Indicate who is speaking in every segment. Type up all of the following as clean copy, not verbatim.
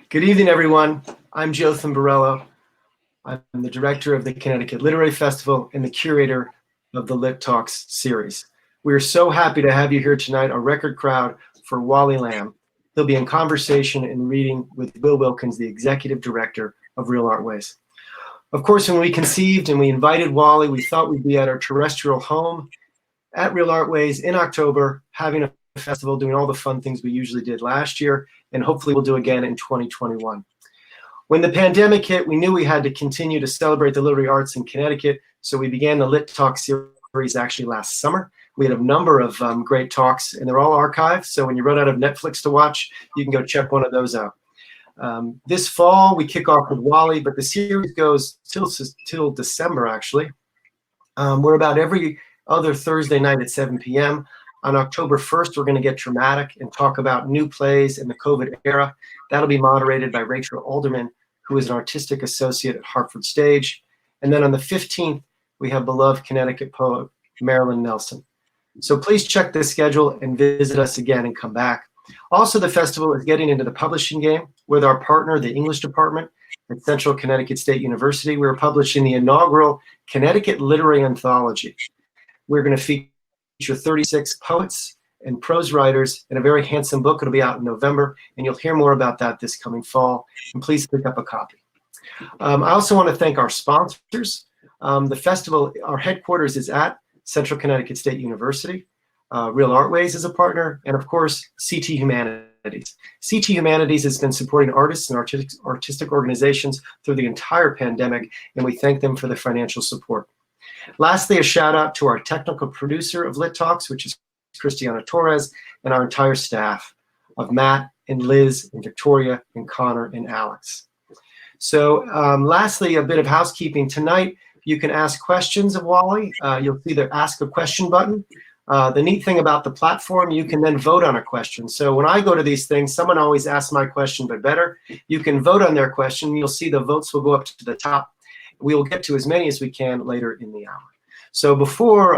Speaker 1: Good evening, everyone. I'm Joe Thimbarello. I'm the director of the Connecticut Literary Festival and the curator of the Lit Talks series. We are so happy to have you here tonight, a record crowd for Wally Lamb. He'll be in conversation and reading with Will Wilkins, the executive director of Real Artways. Of course, when we conceived and we invited Wally, we thought we'd be at our terrestrial home at Real Artways in October, having a festival, doing all the fun things we usually did last year, and hopefully we'll do again in 2021. When the pandemic hit, we knew we had to continue to celebrate the literary arts in Connecticut, so we began the Lit Talk series actually last summer. We had a number of great talks, and they're all archived, so when you run out of Netflix to watch, you can go check one of those out. This fall, we kick off with Wally, but the series goes till December, actually. We're about every other Thursday night at 7 p.m. On October 1st, we're going to get dramatic and talk about new plays in the COVID era. That'll be moderated by Rachel Alderman, who is an artistic associate at Hartford Stage. And then on the 15th, we have beloved Connecticut poet Marilyn Nelson. So please check the schedule and visit us again and come back. Also, the festival is getting into the publishing game with our partner, the English department at Central Connecticut State University. We're publishing the inaugural Connecticut Literary Anthology. We're going to feature 36 poets and prose writers in a very handsome book. It'll be out in November, and you'll hear more about that this coming fall. And please pick up a copy. I also want to thank our sponsors. The festival, our headquarters is at Central Connecticut State University. Real Artways is a partner, and of course, CT Humanities. CT Humanities has been supporting artists and artistic organizations through the entire pandemic, and we thank them for the financial support. Lastly, a shout out to our technical producer of Lit Talks, which is Christiana Torres, and our entire staff of Matt and Liz and Victoria and Connor and Alex. So lastly, a bit of housekeeping. Tonight, you can ask questions of Wally. You'll see the Ask a Question button. The neat thing about the platform, you can then vote on a question. So when I go to these things, someone always asks my question, but better, you can vote on their question. You'll see the votes will go up to the top. We will get to as many as we can later in the hour. So before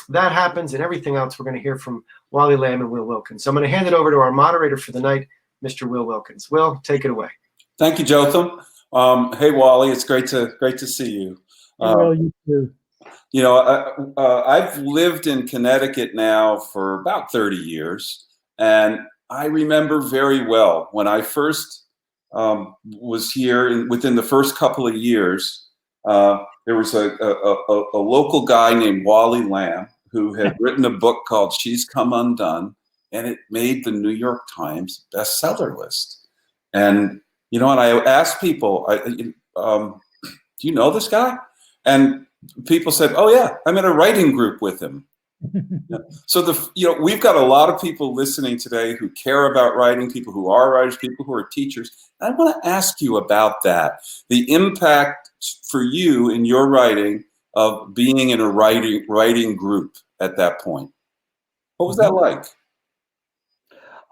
Speaker 1: that happens and everything else, we're going to hear from Wally Lamb and Will Wilkins. So I'm going to hand it over to our moderator for the night, Mr. Will Wilkins. Will, take it away.
Speaker 2: Thank you, Jotham. Hey, Wally, it's great to see you.
Speaker 3: Well, you too.
Speaker 2: You know, I've lived in Connecticut now for about 30 years, and I remember very well when I first was here. And within the first couple of years, there was a local guy named Wally Lamb who had written a book called She's Come Undone, and it made the New York Times bestseller list. And you know, and I asked people, do you know this guy? And people said, "Oh yeah, I'm in a writing group with him." So we've got a lot of people listening today who care about writing, people who are writers, people who are teachers. And I want to ask you about that, the impact for you in your writing of being in a writing group at that point. What was that like?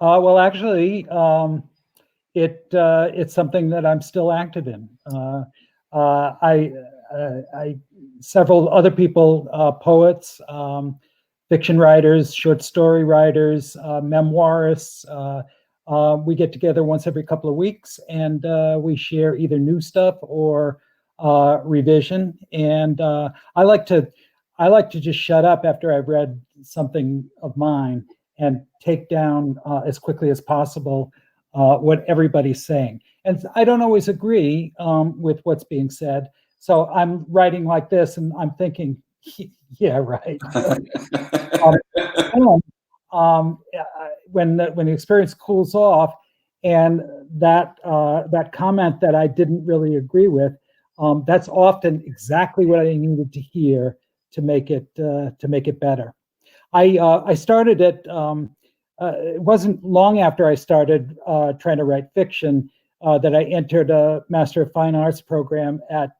Speaker 3: Well, actually, it's something that I'm still active in. Several other people, poets, fiction writers, short story writers, memoirists. We get together once every couple of weeks, and we share either new stuff or revision. And I like to just shut up after I've read something of mine and take down as quickly as possible what everybody's saying. And I don't always agree with what's being said. So I'm writing like this, and I'm thinking, yeah, right. When the experience cools off, and that comment that I didn't really agree with, that's often exactly what I needed to hear to make it better. I started it. It wasn't long after I started trying to write fiction that I entered a Master of Fine Arts program at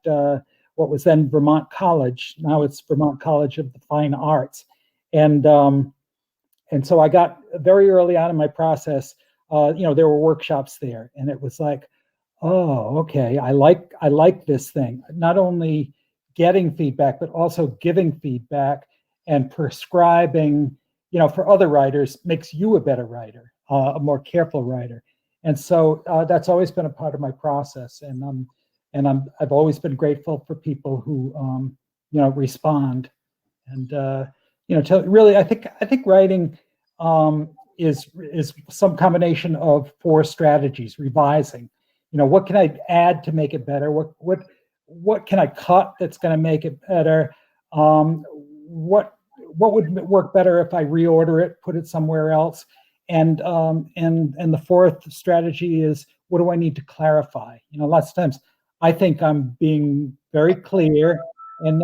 Speaker 3: what was then Vermont College. Now it's Vermont College of the Fine Arts. And so I got very early on in my process, there were workshops there, and it was like, oh, okay, I like this thing. Not only getting feedback, but also giving feedback and prescribing, for other writers makes you a better writer, a more careful writer. And so that's always been a part of my process. I've always been grateful for people who, respond. And, really, I think writing is some combination of 4 strategies: revising, what can I add to make it better? What can I cut that's going to make it better? What would work better if I reorder it, put it somewhere else? And the 4th strategy is, what do I need to clarify? Lots of times I think I'm being very clear, and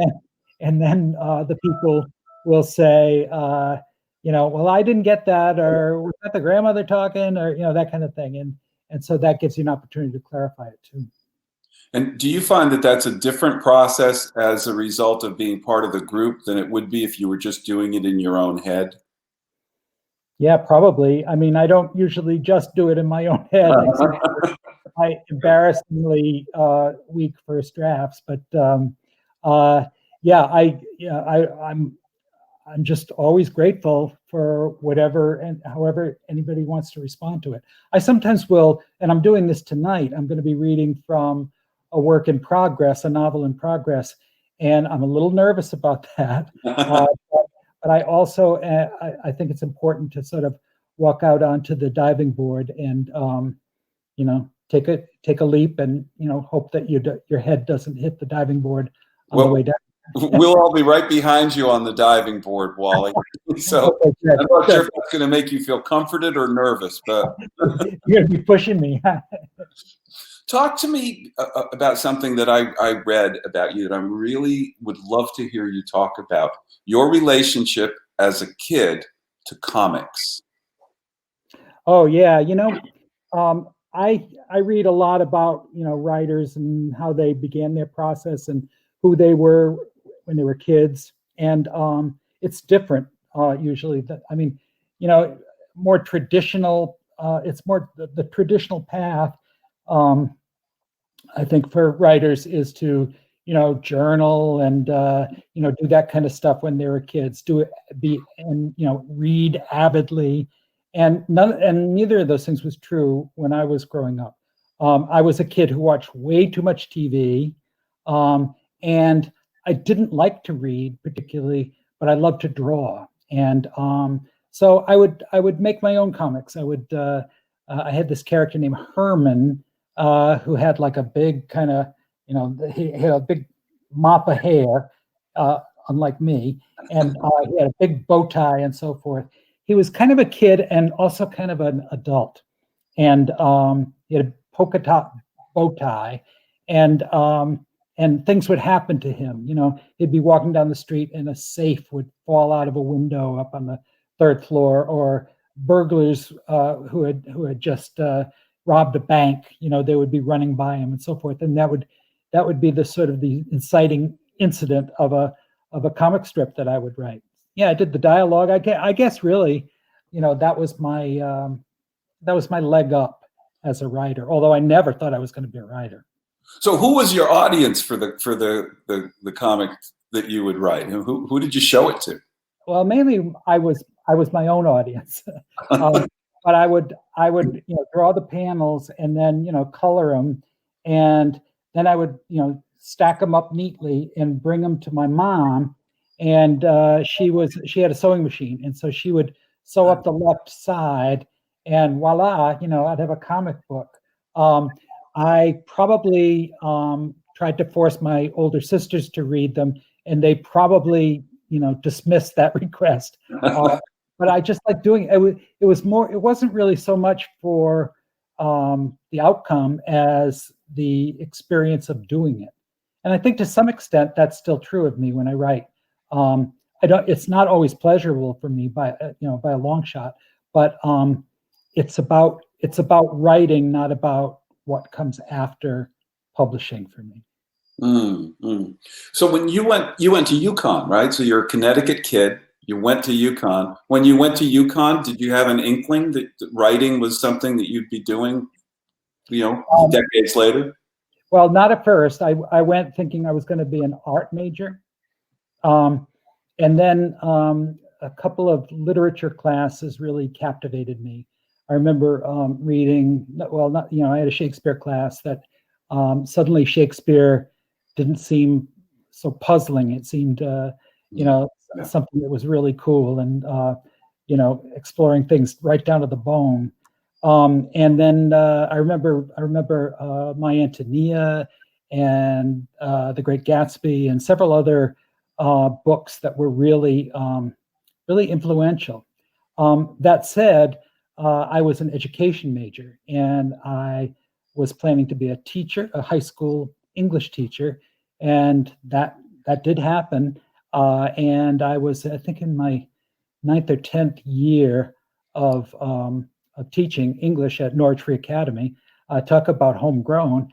Speaker 3: then the people will say, well, I didn't get that, or was that the grandmother talking, or that kind of thing. And so that gives you an opportunity to clarify it too.
Speaker 2: And do you find that that's a different process as a result of being part of the group than it would be if you were just doing it in your own head?
Speaker 3: Yeah, probably. I mean, I don't usually just do it in my own head. I embarrassingly weak first drafts, but I'm just always grateful for whatever and however anybody wants to respond to it. I sometimes will, and I'm doing this tonight. I'm going to be reading from a work in progress, a novel in progress, and I'm a little nervous about that. But I also I think it's important to sort of walk out onto the diving board and take a leap and hope that your head doesn't hit the diving board on the way down.
Speaker 2: We'll all be right behind you on the diving board, Wally. So I'm not sure if that's going to make you feel comforted or nervous, but
Speaker 3: you're going to be pushing me.
Speaker 2: Talk to me about something that I read about you that I really would love to hear you talk about: your relationship as a kid to comics.
Speaker 3: Oh yeah, I read a lot about writers and how they began their process and who they were when they were kids, and it's different usually. More traditional. It's more the traditional path. I think for writers is to journal and do that kind of stuff when they were kids. Read avidly, and neither of those things was true when I was growing up. I was a kid who watched way too much TV, and I didn't like to read particularly, but I loved to draw. And so I would make my own comics. I had this character named Herman, who had like a big kind of, he had a big mop of hair, unlike me, and he had a big bow tie and so forth. He was kind of a kid and also kind of an adult, and he had a polka dot bow tie, and things would happen to him. He'd be walking down the street and a safe would fall out of a window up on the 3rd floor, or burglars who had just robbed a bank, they would be running by him and so forth. And that would be the sort of the inciting incident of a comic strip that I would write. Yeah, I did the dialogue. I guess really, that was my leg up as a writer, although I never thought I was going to be a writer.
Speaker 2: So who was your audience for the comic that you would write? Who did you show it to?
Speaker 3: Well, mainly I was my own audience. But I would draw the panels and then color them, and then I would stack them up neatly and bring them to my mom, and she had a sewing machine, and so she would sew up the left side, and voila, I'd have a comic book. I probably tried to force my older sisters to read them, and they probably dismissed that request. But I just like doing it. It wasn't really so much for the outcome as the experience of doing it. And I think to some extent that's still true of me when I write. It's not always pleasurable for me by a long shot, but it's about writing, not about what comes after publishing for me.
Speaker 2: Mm-hmm. So when you went to UConn, right? So you're a Connecticut kid. You went to UConn. When you went to UConn, did you have an inkling that writing was something that you'd be doing, decades later?
Speaker 3: Well, not at first. I went thinking I was going to be an art major. And then a couple of literature classes really captivated me. I remember reading, well, not, I had a Shakespeare class that suddenly Shakespeare didn't seem so puzzling. It seemed, something that was really cool and, exploring things right down to the bone. And then I remember My Antonia and The Great Gatsby and several other books that were really, really influential. That said, I was an education major, and I was planning to be a teacher, a high school English teacher, and that did happen. And I was, I think, in my 9th or 10th year of teaching English at Norwich Free Academy. Talk about homegrown.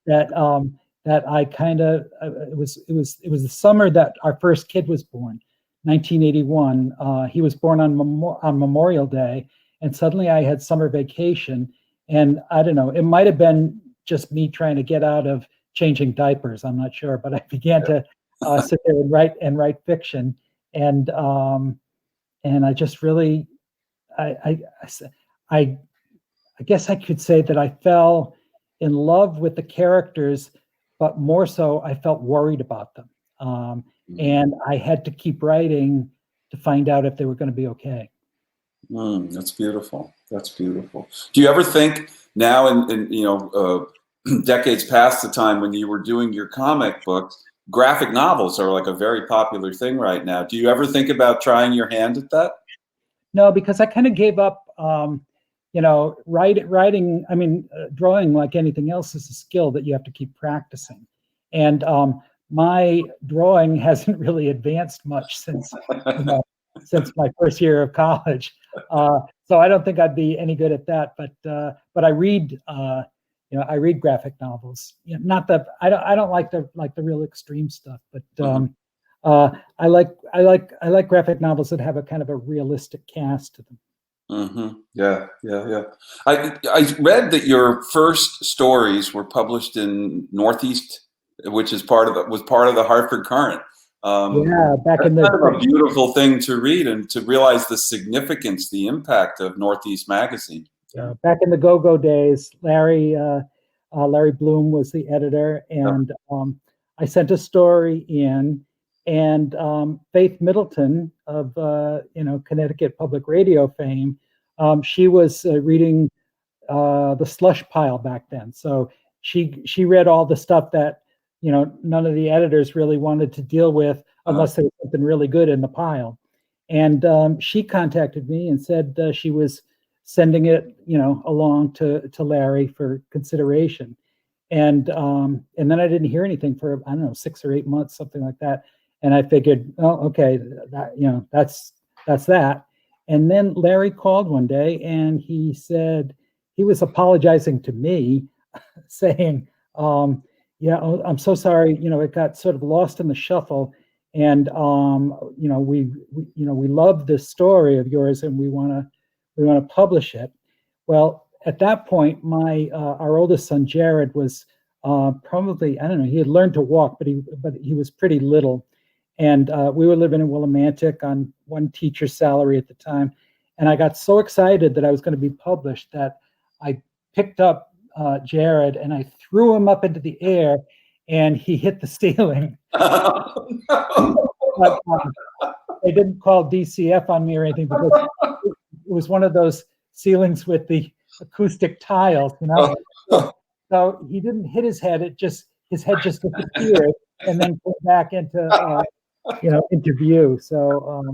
Speaker 3: That I kind of it was the summer that our first kid was born, 1981. He was born on Memorial Day, and suddenly I had summer vacation. And I don't know, it might have been just me trying to get out of changing diapers. I'm not sure, but I began to sit there and write fiction, and I just really, I guess I could say that I fell in love with the characters, but more so I felt worried about them. And I had to keep writing to find out if they were going to be okay.
Speaker 2: That's beautiful. That's beautiful. Do you ever think now, in decades past the time when you were doing your comic books, graphic novels are like a very popular thing right now. Do you ever think about trying your hand at that?
Speaker 3: No, because I kind of gave up. Writing. I mean, drawing, like anything else, is a skill that you have to keep practicing. And my drawing hasn't really advanced much since my first year of college. So I don't think I'd be any good at that. But I read. I read graphic novels. Not that I don't like the real extreme stuff, but I like graphic novels that have a kind of a realistic cast to them.
Speaker 2: Yeah. I read that your first stories were published in Northeast, which is part of the Hartford Current.
Speaker 3: Back in the
Speaker 2: kind of a beautiful thing to read and to realize the significance, the impact of Northeast Magazine.
Speaker 3: Back in the go-go days, Larry Bloom was the editor, and I sent a story in, and Faith Middleton of Connecticut Public Radio fame, she was reading the slush pile back then. So she read all the stuff that none of the editors really wanted to deal with unless there was something really good in the pile. And she contacted me and said she was sending it along to Larry for consideration. And then I didn't hear anything for, I don't know, 6 or 8 months, something like that. And I figured, oh, okay, that's that. And then Larry called one day and he said he was apologizing to me, saying, I'm so sorry, it got sort of lost in the shuffle, and we love this story of yours and we want to publish it. Well, at that point, our oldest son Jared was probably, I don't know, he had learned to walk, but he was pretty little. And we were living in Willimantic on one teacher's salary at the time. And I got so excited that I was going to be published that I picked up Jared and I threw him up into the air, and he hit the ceiling. But, they didn't call DCF on me or anything, because it was one of those ceilings with the acoustic tiles, So he didn't hit his head. His head just disappeared and then put back into view. So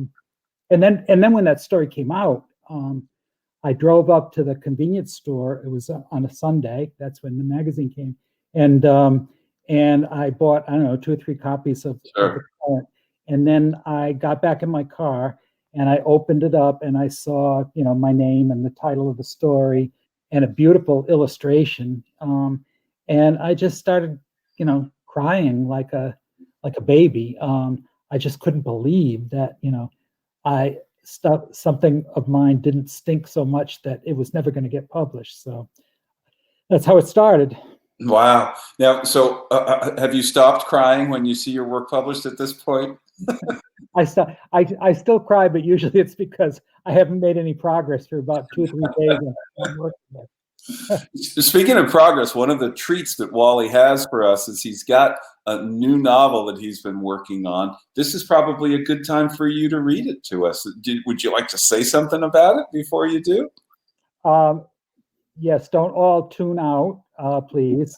Speaker 3: and then when that story came out, I drove up to the convenience store. It was on a Sunday. That's when the magazine came, and I bought, I don't know, 2 or 3 copies of the Current. And then I got back in my car and I opened it up and I saw my name and the title of the story and a beautiful illustration, and I just started crying like a baby. I just couldn't believe that something of mine didn't stink so much that it was never going to get published. So that's how it started.
Speaker 2: Wow. Now, so have you stopped crying when you see your work published at this point?
Speaker 3: I still cry, but usually it's because I haven't made any progress for about 2 or 3 days. I'm working there.
Speaker 2: Speaking of progress, one of the treats that Wally has for us is he's got a new novel that he's been working on. This is probably a good time for you to read it to us. Would you like to say something about it before you do?
Speaker 3: Yes, don't all tune out, please.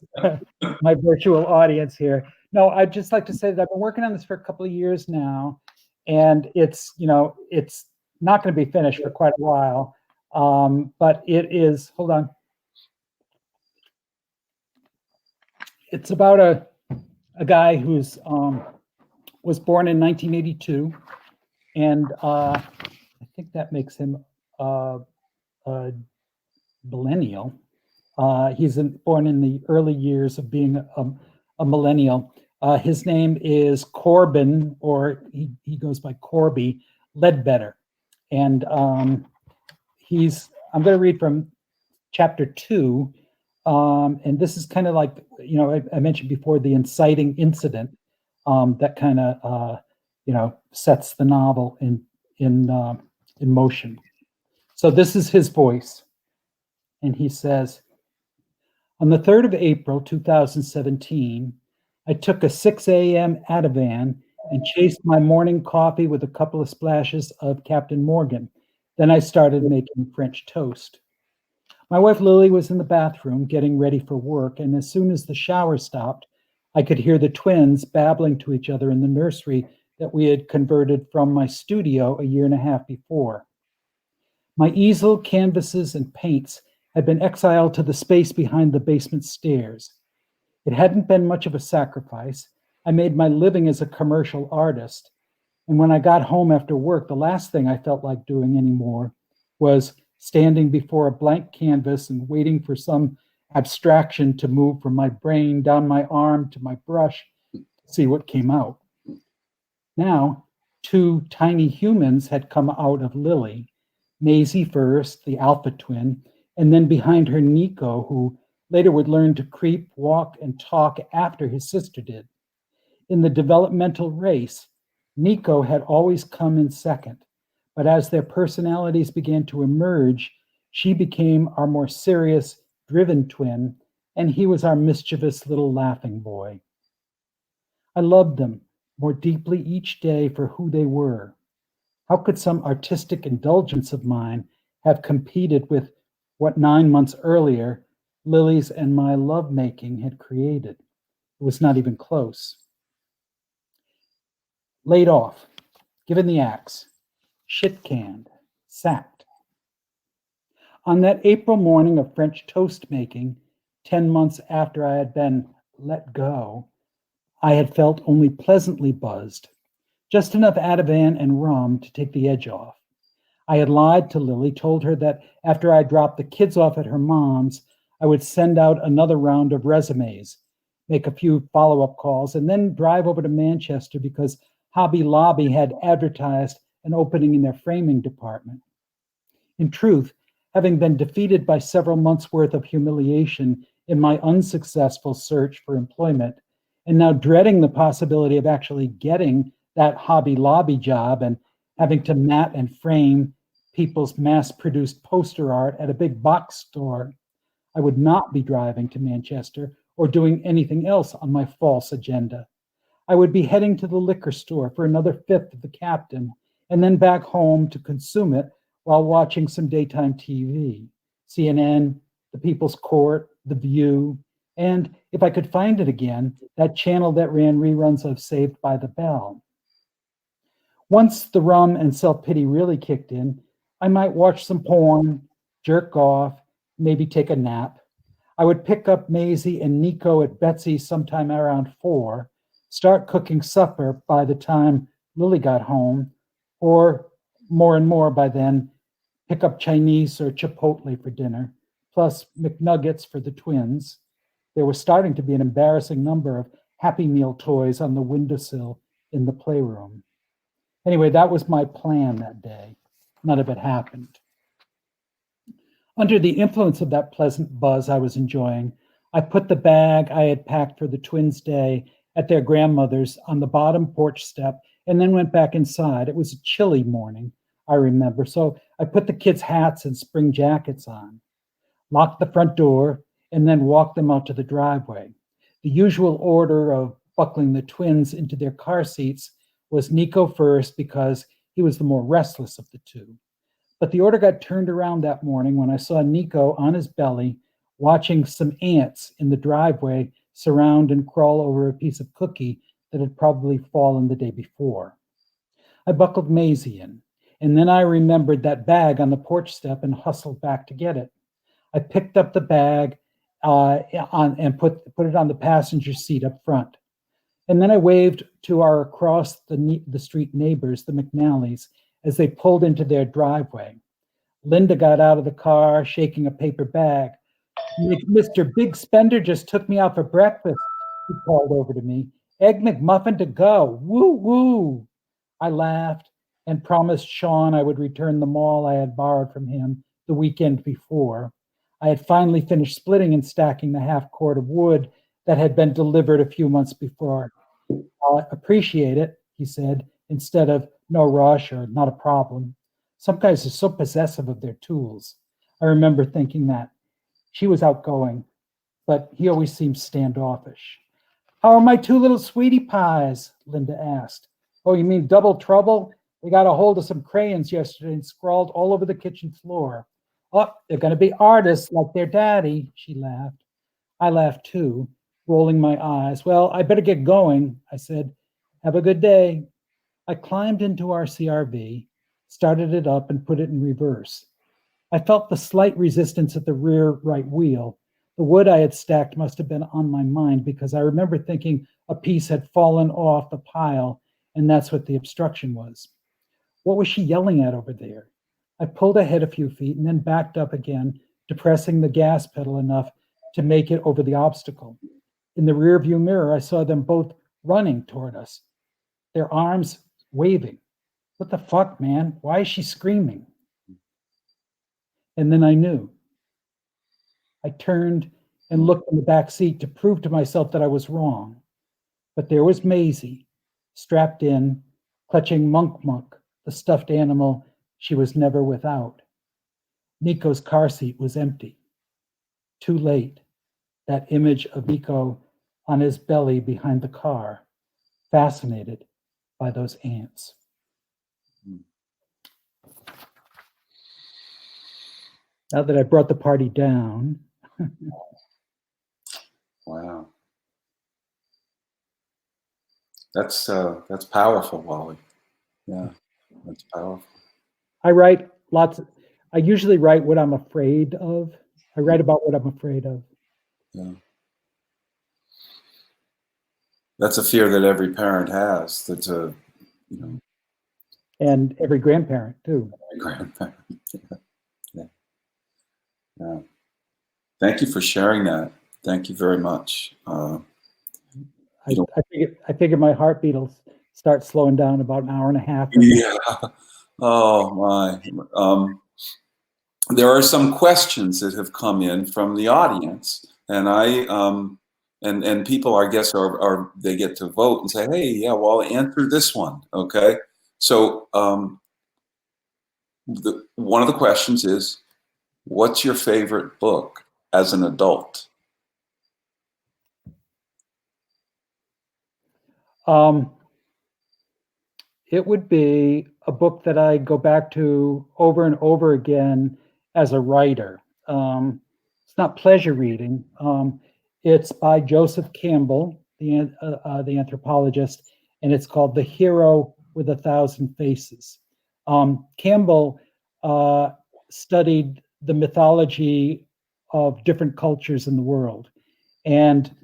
Speaker 3: My virtual audience here. No, I'd just like to say that I've been working on this for a couple of years now, and it's not going to be finished for quite a while. But it is, hold on. It's about a guy who's was born in 1982, and I think that makes him a millennial. He's born in the early years of being a millennial. His name is Corbin, or he goes by Corby Ledbetter, and I'm going to read from chapter 2. And this is kind of like, I mentioned before, the inciting incident that kind of, sets the novel in motion. So this is his voice. And he says, on the 3rd of April, 2017, I took a 6 a.m. Ativan and chased my morning coffee with a couple of splashes of Captain Morgan. Then I started making French toast. My wife Lily was in the bathroom getting ready for work, and as soon as the shower stopped, I could hear the twins babbling to each other in the nursery that we had converted from my studio a year and a half before. My easel, canvases, and paints had been exiled to the space behind the basement stairs. It hadn't been much of a sacrifice. I made my living as a commercial artist, and when I got home after work, the last thing I felt like doing anymore was standing before a blank canvas and waiting for some abstraction to move from my brain down my arm to my brush to see what came out. Now, 2 tiny humans had come out of Lily, Maisie first, the alpha twin, and then behind her Nico, who later would learn to creep, walk, and talk after his sister did. In the developmental race, Nico had always come in second. But as their personalities began to emerge, she became our more serious, driven twin, and he was our mischievous little laughing boy. I loved them more deeply each day for who they were. How could some artistic indulgence of mine have competed with what 9 months earlier Lily's and my lovemaking had created? It was not even close. Laid off, given the axe, shit-canned, sacked. On that April morning of French toast making, 10 months after I had been let go, I had felt only pleasantly buzzed, just enough Ativan and rum to take the edge off. I had lied to Lily, told her that after I dropped the kids off at her mom's, I would send out another round of resumes, make a few follow-up calls, and then drive over to Manchester because Hobby Lobby had advertised an opening in their framing department. In truth, having been defeated by several months' worth of humiliation in my unsuccessful search for employment, and now dreading the possibility of actually getting that Hobby Lobby job and having to mat and frame people's mass-produced poster art at a big box store, I would not be driving to Manchester or doing anything else on my false agenda. I would be heading to the liquor store for another fifth of the Captain, and then back home to consume it while watching some daytime TV, CNN, The People's Court, The View, and if I could find it again, that channel that ran reruns of Saved by the Bell. Once the rum and self-pity really kicked in, I might watch some porn, jerk off, maybe take a nap. I would pick up Maisie and Nico at Betsy's sometime around 4, start cooking supper by the time Lily got home, or more and more by then, pick up Chinese or Chipotle for dinner, plus McNuggets for the twins. There was starting to be an embarrassing number of Happy Meal toys on the windowsill in the playroom. Anyway, that was my plan that day. None of it happened. Under the influence of that pleasant buzz I was enjoying, I put the bag I had packed for the twins' day at their grandmother's on the bottom porch step and then went back inside. It was a chilly morning, I remember, so I put the kids' hats and spring jackets on, locked the front door, and then walked them out to the driveway. The usual order of buckling the twins into their car seats was Nico first because he was the more restless of the two. But the order got turned around that morning when I saw Nico on his belly watching some ants in the driveway surround and crawl over a piece of cookie that had probably fallen the day before. I buckled Maisie in, and then I remembered that bag on the porch step and hustled back to get it. I picked up the bag and put it on the passenger seat up front. And then I waved to our across the street neighbors, the McNallys, as they pulled into their driveway. Linda got out of the car, shaking a paper bag. Mr. Big Spender just took me out for breakfast, he called over to me. Egg McMuffin to go. Woo, woo. I laughed and promised Sean I would return the maul I had borrowed from him the weekend before. I had finally finished splitting and stacking the half cord of wood that had been delivered a few months before. I'll appreciate it, he said, instead of no rush or not a problem. Some guys are so possessive of their tools. I remember thinking that. She was outgoing, but he always seemed standoffish. How are my two little sweetie pies? Linda asked. Oh, you mean double trouble? They got a hold of some crayons yesterday and scrawled all over the kitchen floor. Oh, they're going to be artists like their daddy, she laughed. I laughed too, rolling my eyes. Well, I better get going, I said. Have a good day. I climbed into our CRV, started it up, and put it in reverse. I felt the slight resistance at the rear right wheel. The wood I had stacked must have been on my mind because I remember thinking a piece had fallen off the pile, and that's what the obstruction was. What was she yelling at over there? I pulled ahead a few feet and then backed up again, depressing the gas pedal enough to make it over the obstacle. In the rearview mirror, I saw them both running toward us, their arms waving. What the fuck, man? Why is she screaming? And then I knew. I turned and looked in the back seat to prove to myself that I was wrong. But there was Maisie, strapped in, clutching Monk, the stuffed animal she was never without. Nico's car seat was empty. Too late. That image of Nico on his belly behind the car, fascinated by those ants. Now that I brought the party down.
Speaker 2: Wow. That's powerful, Wally. Yeah, that's powerful.
Speaker 3: I usually write what I'm afraid of. I write about what I'm afraid of.
Speaker 2: Yeah. That's a fear that every parent has. That's
Speaker 3: and every grandparent too.
Speaker 2: Every grandparent. Yeah. Thank you for sharing that. Thank you very much.
Speaker 3: I figure my heartbeat will start slowing down about an hour and a half.
Speaker 2: Yeah. Oh my. There are some questions that have come in from the audience, and and people, I guess, are they get to vote and say, hey, yeah, well, answer this one, okay? So one of the questions is, what's your favorite book as an adult?
Speaker 3: It would be a book that I go back to over and over again as a writer. It's not pleasure reading. It's by Joseph Campbell, the anthropologist, and it's called The Hero with a Thousand Faces. Campbell studied the mythology of different cultures in the world, and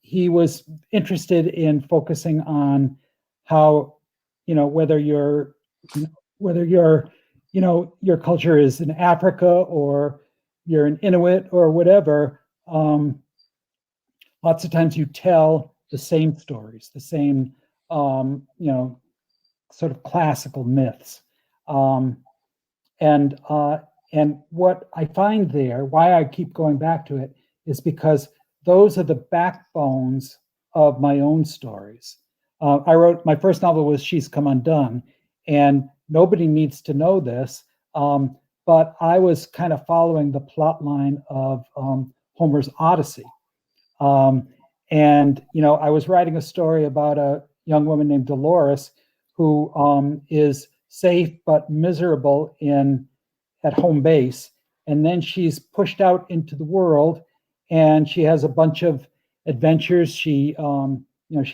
Speaker 3: he was interested in focusing on how, whether your culture is in Africa or you're an Inuit or whatever, lots of times you tell the same stories, the same, sort of classical myths. And what I find there, why I keep going back to it, is because those are the backbones of my own stories. I wrote, my first novel was She's Come Undone, and nobody needs to know this, but I was kind of following the plot line of Homer's Odyssey. And, I was writing a story about a young woman named Dolores who is safe but miserable at home base. And then she's pushed out into the world, and she has a bunch of adventures. She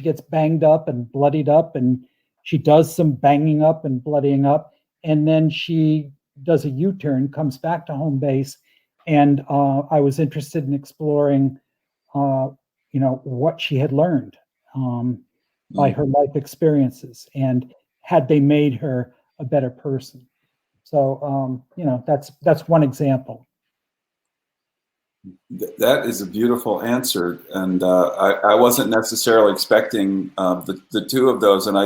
Speaker 3: gets banged up and bloodied up, and she does some banging up and bloodying up. And then she does a U-turn, comes back to home base. And I was interested in exploring, what she had learned by her life experiences, and had they made her a better person. So, that's one example.
Speaker 2: That is a beautiful answer, and I wasn't necessarily expecting the two of those. And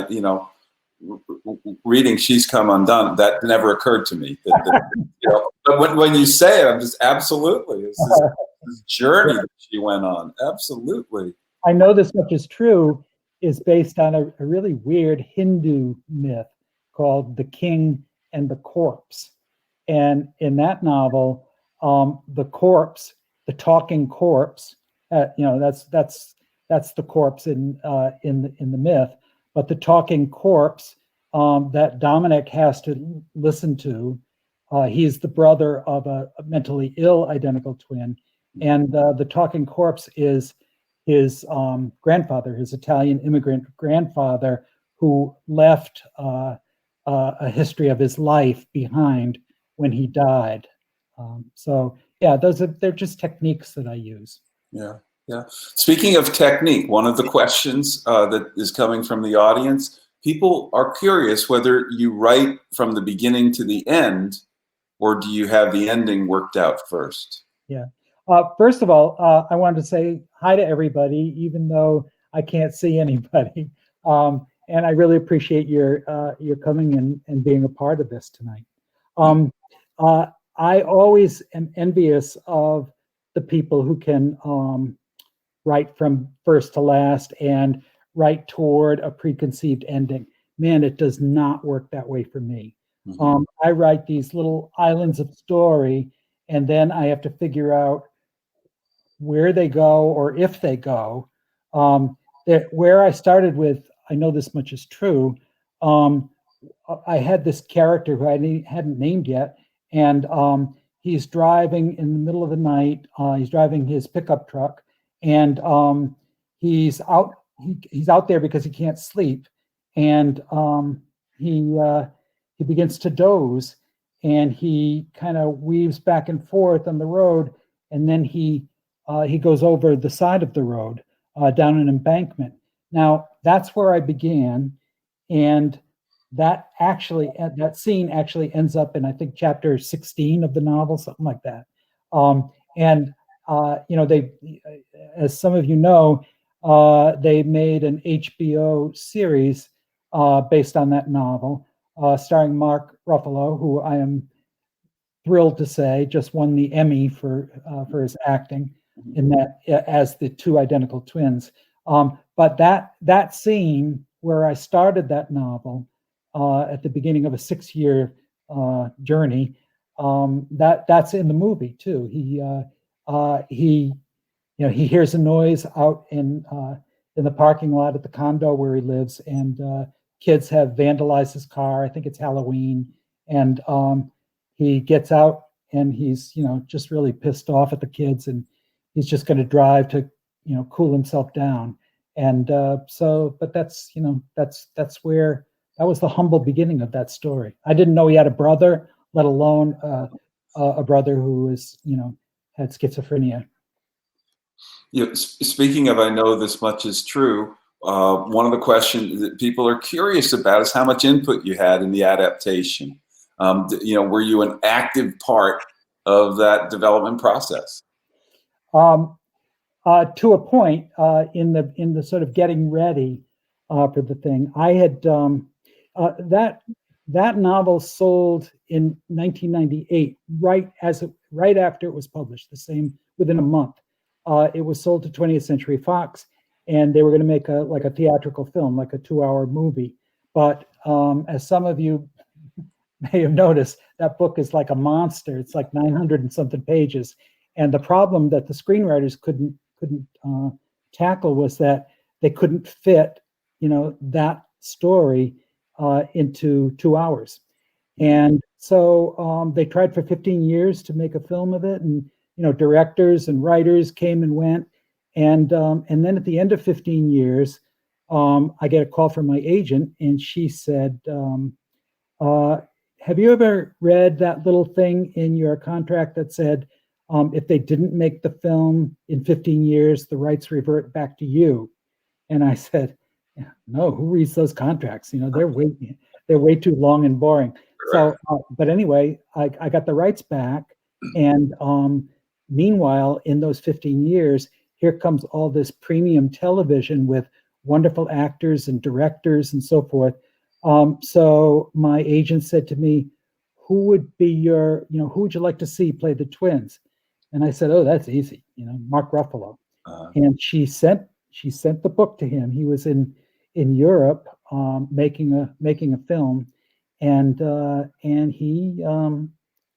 Speaker 2: reading She's Come Undone, that never occurred to me. But when you say it, I'm just absolutely. It's this journey that she went on. Absolutely.
Speaker 3: I know this much is true is based on a really weird Hindu myth called The King and the Corpse. And in that novel, the corpse, the talking corpse, that's the corpse in the myth, but the talking corpse that Dominic has to listen to, he's the brother of a mentally ill identical twin, and the talking corpse is his grandfather, his Italian immigrant grandfather, who left a history of his life behind when he died. So yeah, they're just techniques that I use.
Speaker 2: Yeah. Speaking of technique, one of the questions that is coming from the audience, people are curious whether you write from the beginning to the end, or do you have the ending worked out first?
Speaker 3: Yeah. First of all, I wanted to say hi to everybody, even though I can't see anybody. And I really appreciate your coming and being a part of this tonight. I always am envious of the people who can write from first to last and write toward a preconceived ending. Man, it does not work that way for me. Mm-hmm. I write these little islands of story, and then I have to figure out where they go, or if they go. Where I started with, I know this much is true, I had this character who I hadn't named yet, and he's driving in the middle of the night. He's driving his pickup truck, and he's out there because he can't sleep, and he begins to doze, and he kind of weaves back and forth on the road, and then he goes over the side of the road down an embankment. Now that's where I began, and that scene actually ends up in, I think, chapter 16 of the novel, something like that. They, as some of you know, they made an HBO series based on that novel, starring Mark Ruffalo, who I am thrilled to say just won the Emmy for his acting in that as the two identical twins. But that scene where I started that novel at the beginning of a 6-year journey, that's in the movie too. He hears a noise out in the parking lot at the condo where he lives, and kids have vandalized his car. I think it's Halloween, and he gets out, and he's just really pissed off at the kids, and he's just going to drive to cool himself down. And but that's where that was the humble beginning of that story. I didn't know he had a brother, let alone a brother who was had schizophrenia.
Speaker 2: Speaking of, I know this much is true. One of the questions that people are curious about is how much input you had in the adaptation. Were you an active part of that development process?
Speaker 3: To a point, in the sort of getting ready for the thing, I had that novel sold in 1998, right after it was published, the same within a month. It was sold to 20th Century Fox, and they were going to make a theatrical film, like a 2-hour movie. But as some of you may have noticed, that book is like a monster. It's like 900 and something pages. And the problem that the screenwriters couldn't tackle was that they couldn't fit, that story into 2 hours. And so they tried for 15 years to make a film of it, and directors and writers came and went. And then at the end of 15 years, I get a call from my agent, and she said, have you ever read that little thing in your contract that said, if they didn't make the film in 15 years, the rights revert back to you? And I said, no, who reads those contracts? They're way too long and boring. So, but anyway, I got the rights back. And meanwhile, in those 15 years, here comes all this premium television with wonderful actors and directors and so forth. So my agent said to me, who would you like to see play the twins? And I said, oh, that's easy, Mark Ruffalo. And she sent the book to him. He was in Europe making a film, and he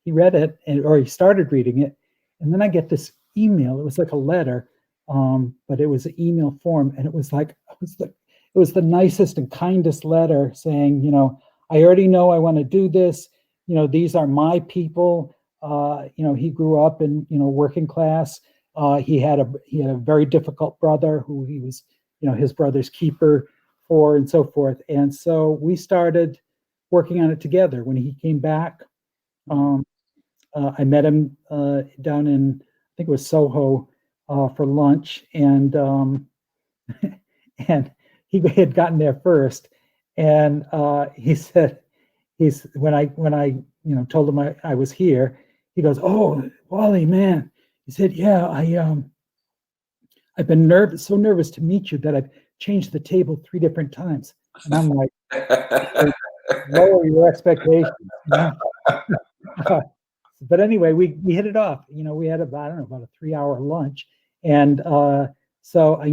Speaker 3: read it, or he started reading it, and then I get this email. It was like a letter, but it was an email form, and it was the nicest and kindest letter saying, I already know I want to do this. These are my people. He grew up in, working class. He had a very difficult brother who he was, his brother's keeper for, and so forth. And so we started working on it together. When he came back, I met him down in, I think it was Soho, for lunch, and and he had gotten there first. And he said, when I told him I was here, he goes, "Oh, Wally, man." He said, "Yeah, I've been so nervous to meet you that I've changed the table 3 different times." And I'm like, lower your expectations. But anyway, we hit it off. We had about a 3-hour lunch, and so I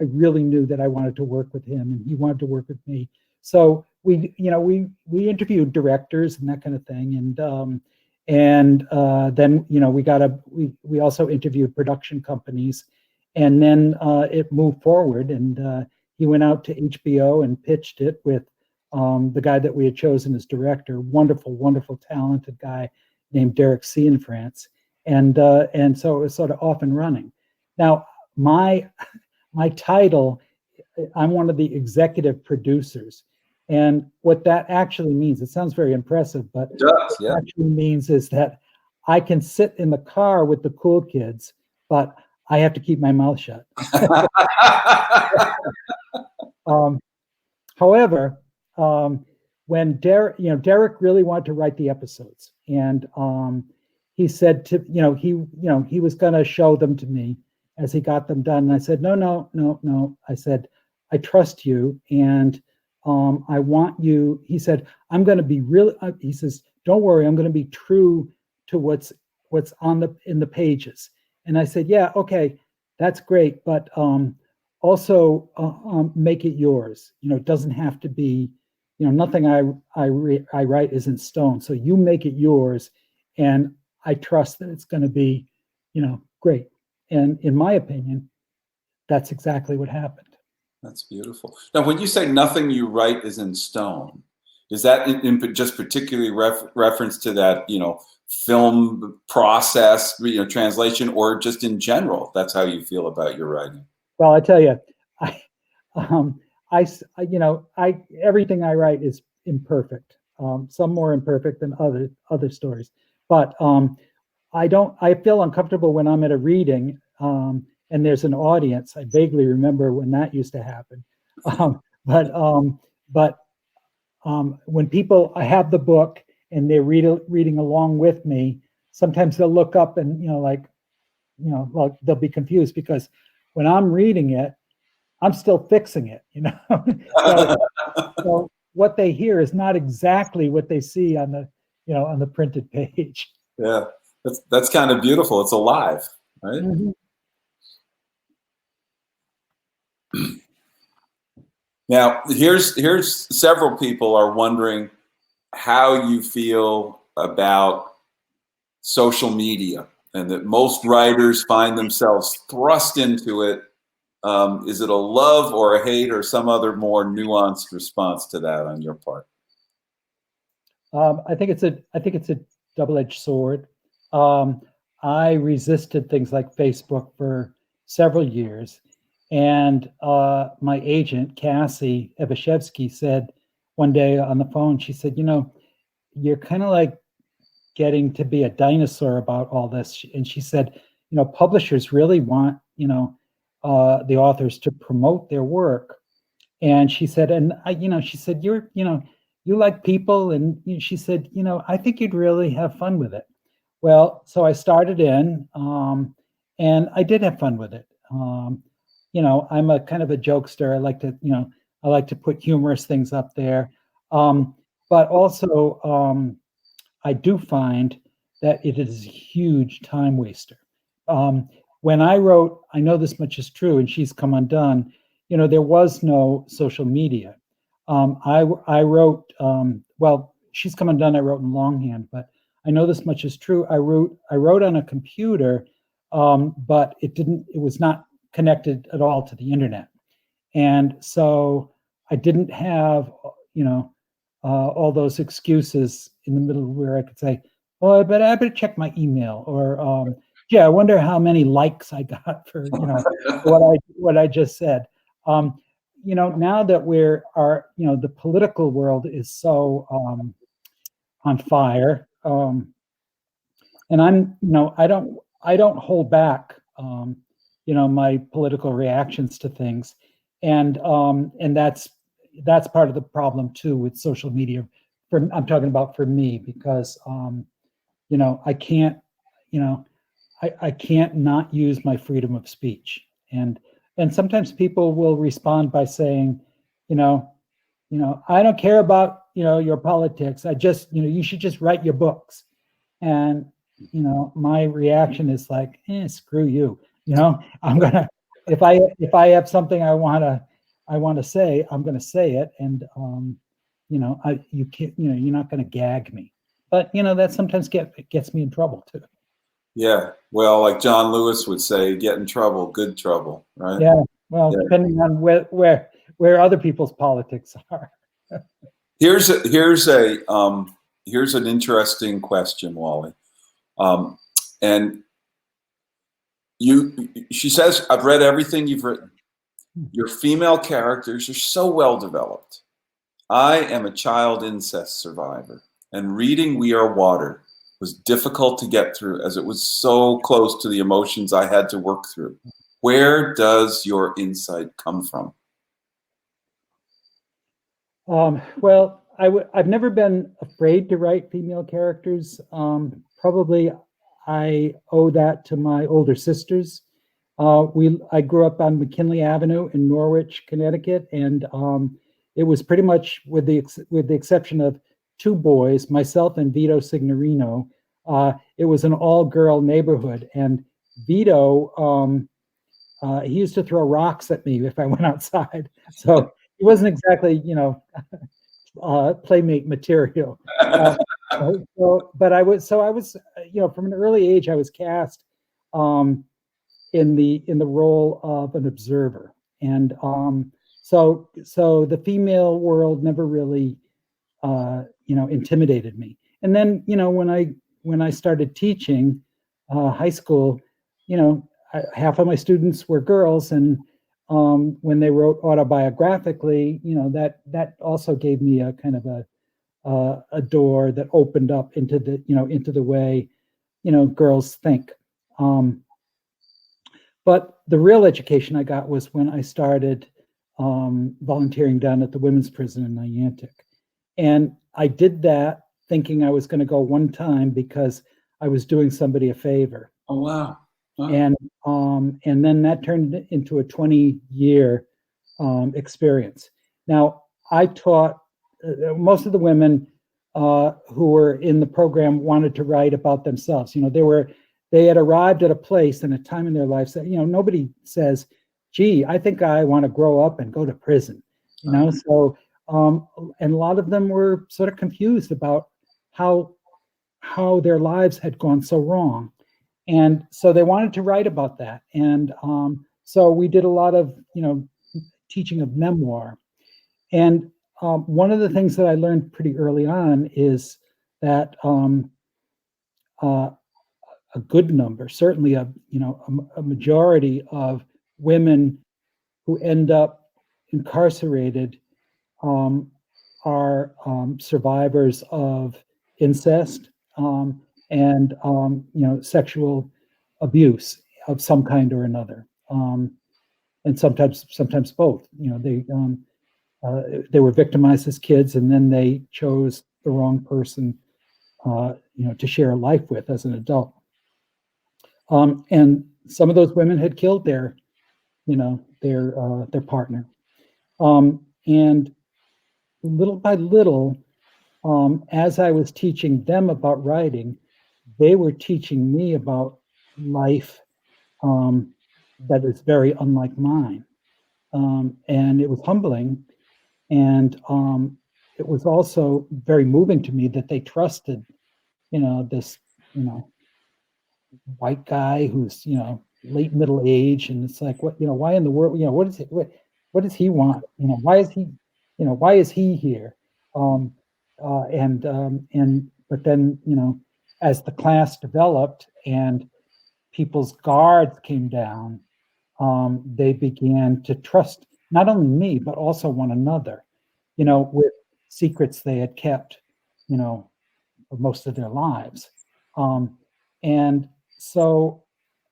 Speaker 3: really knew that I wanted to work with him, and he wanted to work with me. So we interviewed directors and that kind of thing, and then we also interviewed production companies, and then it moved forward, and he went out to HBO and pitched it with the guy that we had chosen as director, wonderful, talented guy named Derek C. in France, and so it was sort of off and running. Now my title, I'm one of the executive producers. And what that actually means, it sounds very impressive, but
Speaker 2: it does, yeah.
Speaker 3: What it actually means is that I can sit in the car with the cool kids, but I have to keep my mouth shut. However, when Derek really wanted to write the episodes, and he said he was going to show them to me as he got them done. And I said, no. I said, I trust you, and I want you. He said, I'm going to be really. He says, don't worry, I'm going to be true to what's in the pages. And I said, yeah, okay, that's great, but also make it yours. It doesn't have to be. Nothing I write is in stone. So you make it yours, and I trust that it's going to be, great. And in my opinion, that's exactly what happened.
Speaker 2: That's beautiful. Now, when you say nothing you write is in stone, is that in just particularly reference to that, film process, translation, or just in general? That's how you feel about your writing? Well,
Speaker 3: I tell you, everything I write is imperfect. Some more imperfect than other stories, but I feel uncomfortable when I'm at a reading and there's an audience. I vaguely remember when that used to happen. But when people, I have the book and they're reading along with me, sometimes they'll look up and they'll be confused because when I'm reading it, I'm still fixing it. So what they hear is not exactly what they see on the printed page.
Speaker 2: Yeah. That's kind of beautiful. It's alive, right?
Speaker 3: Mm-hmm.
Speaker 2: Now, here's several people are wondering how you feel about social media, and that most writers find themselves thrust into it. Is it a love or a hate or some other more nuanced response to that on your part?
Speaker 3: I think it's a double-edged sword. I resisted things like Facebook for several years, and my agent Cassie Evashevsky said one day on the phone, she said, you're kind of like getting to be a dinosaur about all this. And she said, publishers really want, the authors to promote their work. And she said, she said, you like people. And she said, I think you'd really have fun with it. Well, so I started in, and I did have fun with it. I'm a kind of a jokester. I like to put humorous things up there. But also, I do find that it is a huge time waster. When I wrote, I know this much is true, and She's Come Undone, there was no social media. I wrote, She's Come Undone, I wrote in longhand, but I know this much is true. I wrote on a computer, but it was not connected at all to the internet. And so I didn't have, all those excuses in the middle where I could say, "Oh, I better check my email," or "Yeah, I wonder how many likes I got for what I just said." Now that the political world is so on fire, and I don't hold back, my political reactions to things, and that's part of the problem too with social media. I'm talking about for me, because I can't I can't not use my freedom of speech, and sometimes people will respond by saying, I don't care about your politics. I just you should just write your books, and my reaction is like, screw you. I'm gonna if I have something I want to say, I'm going to say it, and you can't, you're not going to gag me. But that sometimes gets me in trouble too.
Speaker 2: Yeah, well, like John Lewis would say, get in trouble, good trouble, right?
Speaker 3: Yeah, well, yeah. Depending on where other people's politics are.
Speaker 2: Here's an interesting question, Wally, and she says, I've read everything you've written. Your female characters are so well developed. I am a child incest survivor, and reading We Are Water was difficult to get through as it was so close to the emotions I had to work through. Where does your insight come from?
Speaker 3: Well, I've never been afraid to write female characters. Probably I owe that to my older sisters. I grew up on McKinley Avenue in Norwich, Connecticut, and it was pretty much, with the exception of two boys, myself and Vito Signorino, it was an all-girl neighborhood. And Vito, he used to throw rocks at me if I went outside. So he wasn't exactly, playmate material. But I was, from an early age, I was cast in the role of an observer, and so the female world never really intimidated me. And then when I started teaching high school, half of my students were girls, and when they wrote autobiographically, that also gave me a kind of a door that opened up into the way girls think. But the real education I got was when I started volunteering down at the women's prison in Niantic. And I did that thinking I was going to go one time because I was doing somebody a favor.
Speaker 2: Oh, wow. Wow.
Speaker 3: And then that turned into a 20-year experience. Now, I taught most of the women who were in the program wanted to write about themselves. They had arrived at a place and a time in their lives that, nobody says, gee, I think I want to grow up and go to prison. you know. So and a lot of them were sort of confused about how their lives had gone so wrong, and so they wanted to write about that. And so we did a lot of, you know, teaching of memoir. And one of the things that I learned pretty early on is that a good number, certainly a majority of women who end up incarcerated are survivors of incest and sexual abuse of some kind or another, and sometimes both. You know, they were victimized as kids, and then they chose the wrong person, to share a life with as an adult. And some of those women had killed their partner. And little by little, as I was teaching them about writing, they were teaching me about life that is very unlike mine. And it was humbling. And it was also very moving to me that they trusted, this, white guy who's, late middle age. And it's like, why in the world, what is it? What does he want? Why is he here? But then, as the class developed and people's guards came down, they began to trust not only me, but also one another, with secrets they had kept, for most of their lives. And so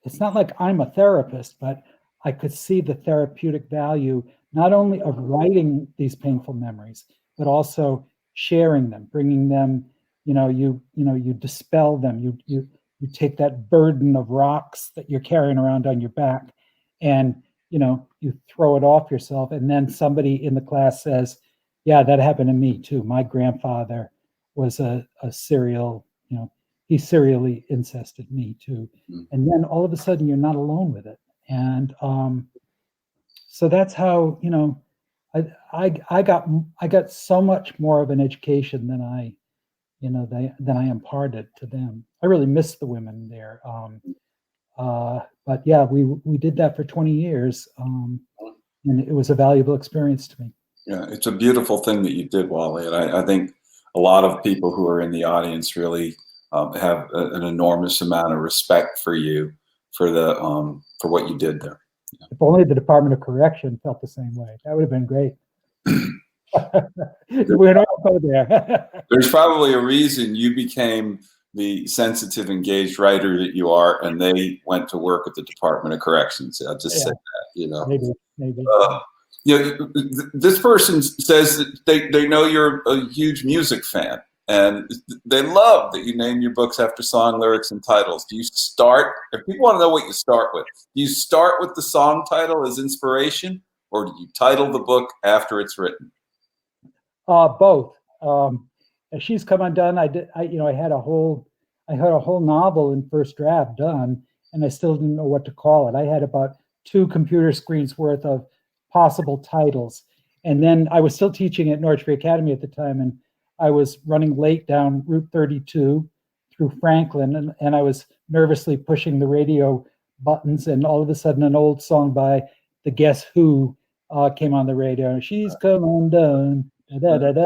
Speaker 3: it's not like I'm a therapist, but I could see the therapeutic value, not only of writing these painful memories, but also sharing them, bringing them, you dispel them, you take that burden of rocks that you're carrying around on your back, and you throw it off yourself, and then somebody in the class says, yeah, that happened to me too. My grandfather was a serial, he serially incested me too. And then all of a sudden you're not alone with it. And so that's how, I got so much more of an education than I imparted to them. I really miss the women there. But yeah, we did that for 20 years. And it was a valuable experience to me.
Speaker 2: Yeah, it's a beautiful thing that you did, Wally. And I think a lot of people who are in the audience really have an enormous amount of respect for you for what you did there. Yeah.
Speaker 3: If only the Department of Correction felt the same way. That would have been great. We don't go there.
Speaker 2: There's probably a reason you became the sensitive, engaged writer that you are, and they went to work at the Department of Corrections. I'll just say that,
Speaker 3: Maybe.
Speaker 2: This person says that they know you're a huge music fan, and they love that you name your books after song lyrics and titles. Do you start, if people want to know what you start with, do you start with the song title as inspiration, or do you title the book after it's written?
Speaker 3: Both. As She's Come Undone, I had a whole novel in first draft done, and I still didn't know what to call it. I had about 2 computer screens worth of possible titles. And then I was still teaching at Norwich Free Academy at the time, and I was running late down Route 32 through Franklin, and I was nervously pushing the radio buttons, and all of a sudden an old song by the Guess Who came on the radio. She's come undone. Da, da, da, da,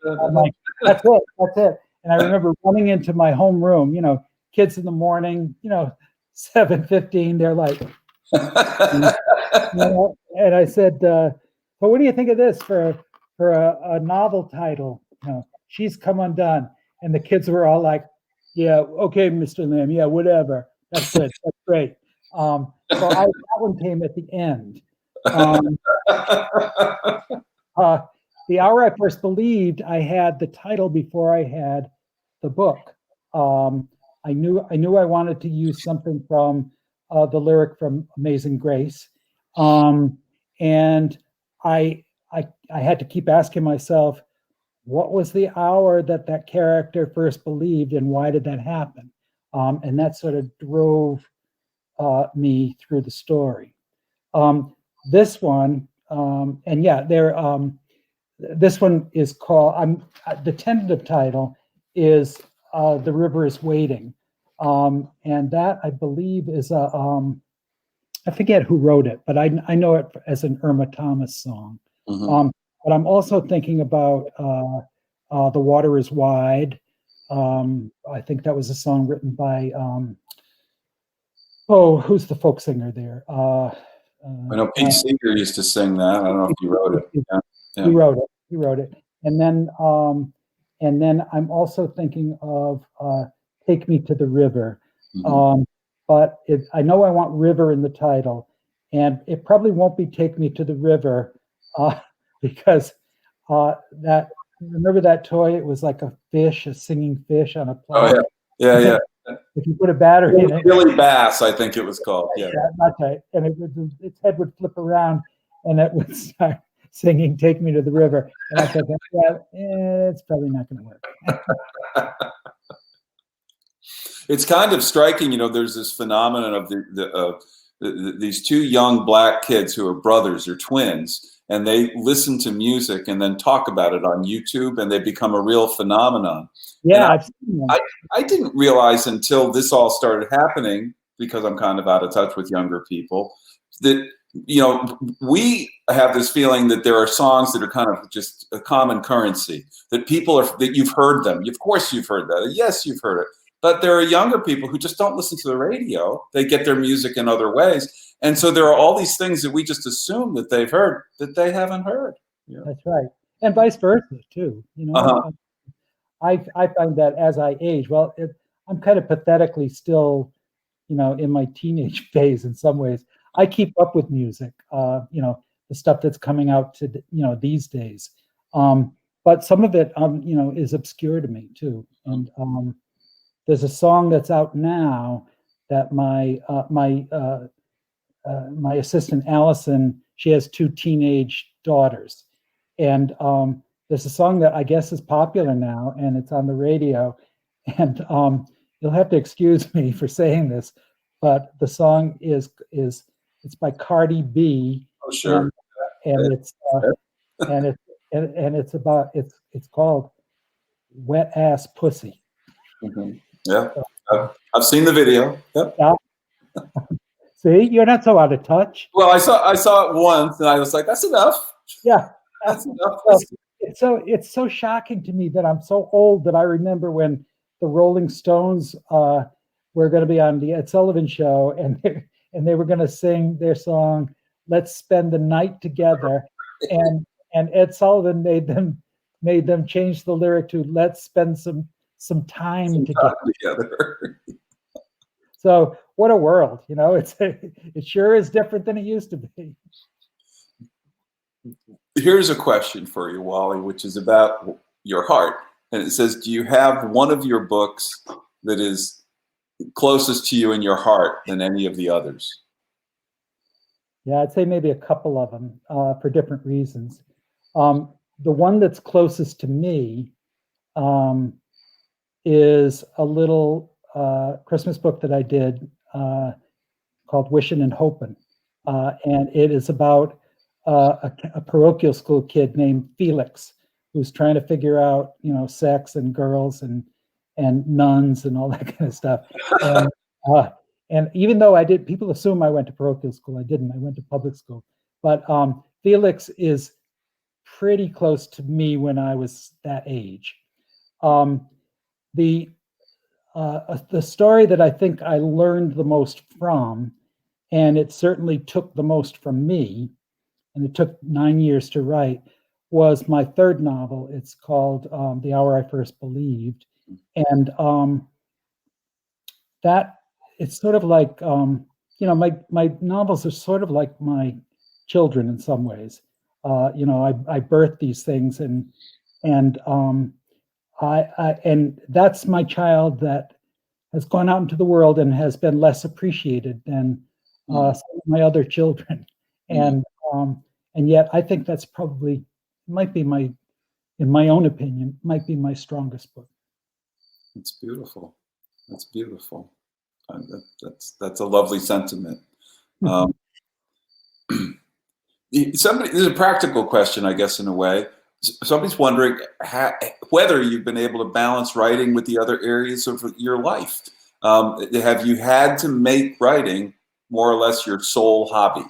Speaker 3: da. I'm like, that's it. And I remember running into my homeroom, kids in the morning, 7:15, they're like, and I said, well, what do you think of this for a novel title? She's Come Undone. And the kids were all like, yeah, okay, Mr. Lamb, yeah, whatever. That's good. That's great. So that one came at the end. The hour I first believed, I had the title before I had the book. I knew I wanted to use something from the lyric from Amazing Grace, and I had to keep asking myself, what was the hour that character first believed, and why did that happen? And that sort of drove me through the story. This one, and yeah, they're this one is called. The tentative title is "The River Is Waiting," and that I believe is a. I forget who wrote it, but I know it as an Irma Thomas song.
Speaker 2: Mm-hmm.
Speaker 3: But I'm also thinking about "The Water Is Wide." I think that was a song written by who's the folk singer there?
Speaker 2: I know Pete Seeger used to sing that. I don't know if you wrote it. Yeah.
Speaker 3: He wrote it. He wrote it. And then I'm also thinking of "Take Me to the River."
Speaker 2: Mm-hmm.
Speaker 3: But I know I want river in the title, and it probably won't be "Take Me to the River," because that remember that toy? It was like a fish, a singing fish on a plaque.
Speaker 2: Oh yeah, yeah, yeah.
Speaker 3: If you put a battery in it,
Speaker 2: Billy Bass, I think it was called. Yeah.
Speaker 3: that's right. And its head would flip around, and it would start singing "Take Me to the River." And I thought, well, it's probably not going to work.
Speaker 2: It's kind of striking, there's this phenomenon of these two young black kids who are brothers or twins, and they listen to music and then talk about it on YouTube, and they become a real phenomenon.
Speaker 3: Yeah, I've seen them.
Speaker 2: I didn't realize until this all started happening, because I'm kind of out of touch with younger people, that we have this feeling that there are songs that are kind of just a common currency, that that you've heard them. Of course you've heard that. Yes, you've heard it. But there are younger people who just don't listen to the radio. They get their music in other ways. And so there are all these things that we just assume that they've heard that they haven't heard. Yeah.
Speaker 3: That's right. And vice versa too.
Speaker 2: Uh-huh.
Speaker 3: I find that as I age, I'm kind of pathetically still, in my teenage phase in some ways. I keep up with music, the stuff that's coming out these days. But some of it, is obscure to me too. And there's a song that's out now that my assistant Allison, she has two teenage daughters, and there's a song that I guess is popular now, and it's on the radio. And you'll have to excuse me for saying this, but the song is it's by Cardi B.
Speaker 2: Oh, sure.
Speaker 3: And it's it's called "Wet Ass Pussy."
Speaker 2: Mm-hmm. Yeah, I've seen the video. Yep.
Speaker 3: Yeah. See, you're not so out of touch.
Speaker 2: Well, I saw it once, and I was like, "That's enough."
Speaker 3: Yeah,
Speaker 2: that's enough.
Speaker 3: It's so shocking to me that I'm so old that I remember when the Rolling Stones were going to be on the Ed Sullivan Show, and they were going to sing their song "Let's Spend the Night Together," and Ed Sullivan made them change the lyric to "Let's spend some time together." So what a world, it sure is different than it used to be.
Speaker 2: Here's a question for you, Wally, which is about your heart. And it says, do you have one of your books that is closest to you in your heart than any of the others?
Speaker 3: Yeah, I'd say maybe a couple of them for different reasons. The one that's closest to me is a little Christmas book that I did called Wishin and Hopin. And it is about a parochial school kid named Felix, who's trying to figure out, sex and girls and nuns and all that kind of stuff. And even though people assume I went to parochial school, I didn't. I went to public school. But Felix is pretty close to me when I was that age. The story that I think I learned the most from, and it certainly took the most from me, and it took 9 years to write, was my third novel. It's called The Hour I First Believed. And that it's sort of like, my novels are sort of like my children in some ways. I birthed these things, and that's my child that has gone out into the world and has been less appreciated than some of my other children. And yet I think that's probably, might be in my own opinion, might be my strongest book.
Speaker 2: It's beautiful. That's beautiful. That's a lovely sentiment. Somebody, this is a practical question, I guess, in a way. Somebody's wondering whether you've been able to balance writing with the other areas of your life. Have you had to make writing more or less your sole hobby?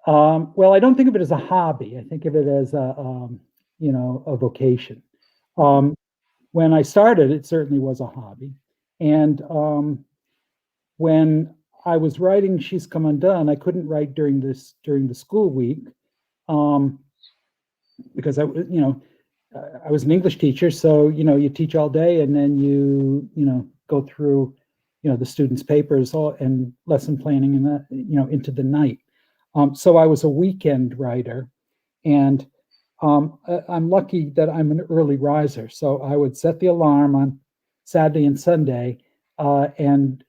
Speaker 3: Well, I don't think of it as a hobby. I think of it as a, a vocation. When I started, it certainly was a hobby. And when I was writing She's Come Undone, I couldn't write during the school week because I was an English teacher. So, you teach all day and then you go through, the students' papers and lesson planning and that, into the night. So I was a weekend writer, and I'm lucky that I'm an early riser. So I would set the alarm on Saturday and Sunday and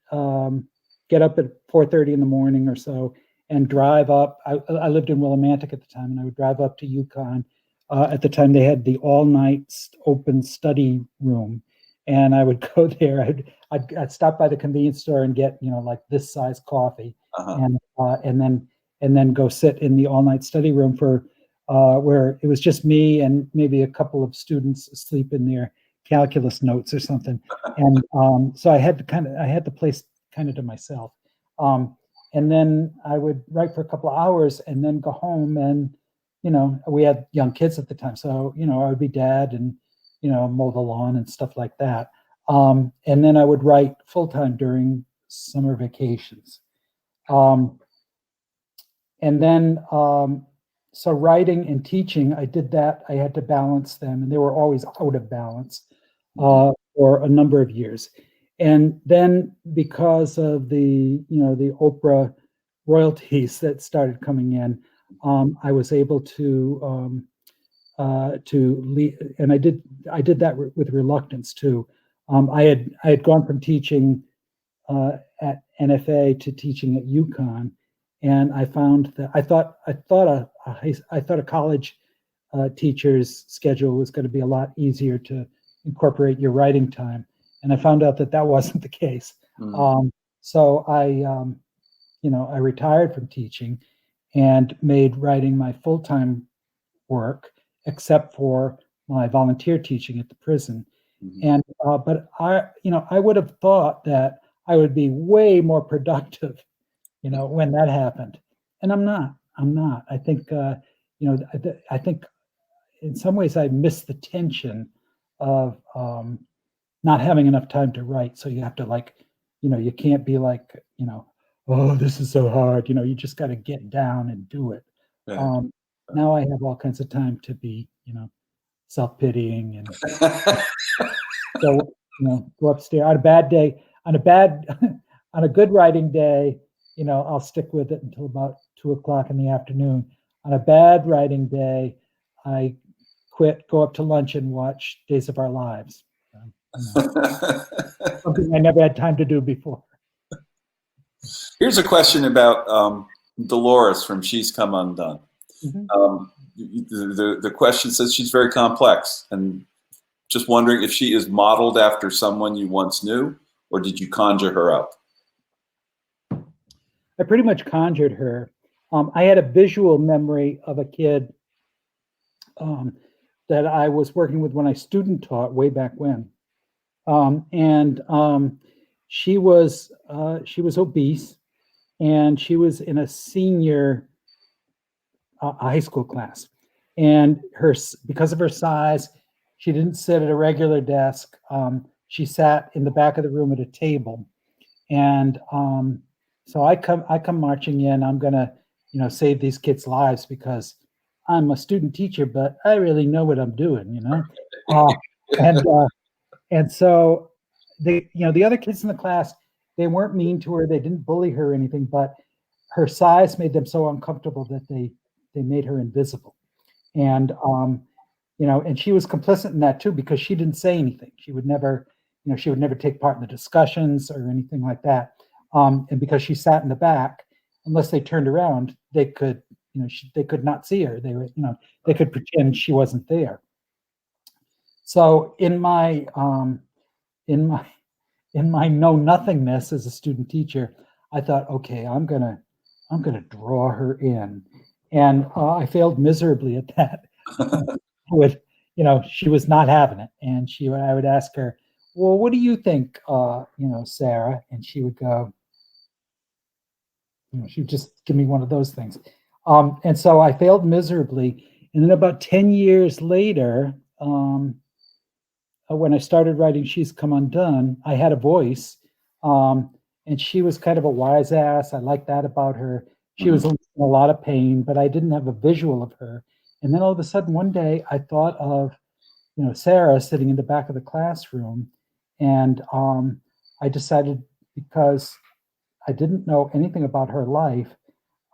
Speaker 3: get up at 4:30 in the morning or so and drive up. I lived in Willimantic at the time, and I would drive up to UConn. At the time, they had the all-night open study room, and I would go there. I'd stop by the convenience store and get like this size coffee, and then go sit in the all-night study room for where it was just me and maybe a couple of students asleep in their calculus notes or something. And so I had the place kind of to myself. And then I would write for a couple of hours and then go home, and we had young kids at the time, so I would be dad and mow the lawn and stuff like that. And then I would write full-time during summer vacations. And then, so writing and teaching, I did that. I had to balance them, and they were always out of balance for a number of years. And then, because of the Oprah royalties that started coming in, I was able to leave, and I did that with reluctance too. I had gone from teaching at NFA to teaching at UConn. And I found that I thought a college teacher's schedule was going to be a lot easier to incorporate your writing time, and I found out that wasn't the case. So I retired from teaching and made writing my full-time work, except for my volunteer teaching at the prison. And but I would have thought that I would be way more productive when that happened. And I'm not. I think, I think in some ways I miss the tension of not having enough time to write. So you have to you can't be like, oh, this is so hard. You just got to get down and do it.
Speaker 2: Right.
Speaker 3: Now I have all kinds of time to be, self-pitying and so, go upstairs on a bad day, on a good writing day, I'll stick with it until about 2:00 in the afternoon. On a bad writing day, I quit, go up to lunch and watch Days of Our Lives. Something I never had time to do before.
Speaker 2: Here's a question about Dolores from She's Come Undone. The question says she's very complex, and just wondering if she is modeled after someone you once knew, or did you conjure her up?
Speaker 3: I pretty much conjured her. I had a visual memory of a kid that I was working with when I student taught way back when, and she was obese, and she was in a senior high school class, and because of her size, she didn't sit at a regular desk. She sat in the back of the room at a table, and so I come marching in. I'm gonna, save these kids' lives because I'm a student teacher, but I really know what I'm doing, and so the other kids in the class, they weren't mean to her. They didn't bully her or anything, but her size made them so uncomfortable that they made her invisible. And and she was complicit in that too, because she didn't say anything. She would never take part in the discussions or anything like that. And because she sat in the back, unless they turned around, they could not see her. They could pretend she wasn't there. So in my know nothingness as a student teacher, I thought, okay, I'm gonna I'm going to draw her in. And I failed miserably at that. She was not having it. And I would ask her, well, what do you think, Sarah? And she would go, she would just give me one of those things. And so I failed miserably. And then about 10 years later, when I started writing She's Come Undone, I had a voice. And she was kind of a wise ass. I liked that about her. She was in a lot of pain, but I didn't have a visual of her. And then all of a sudden, one day, I thought of, Sarah sitting in the back of the classroom. And I decided, because I didn't know anything about her life,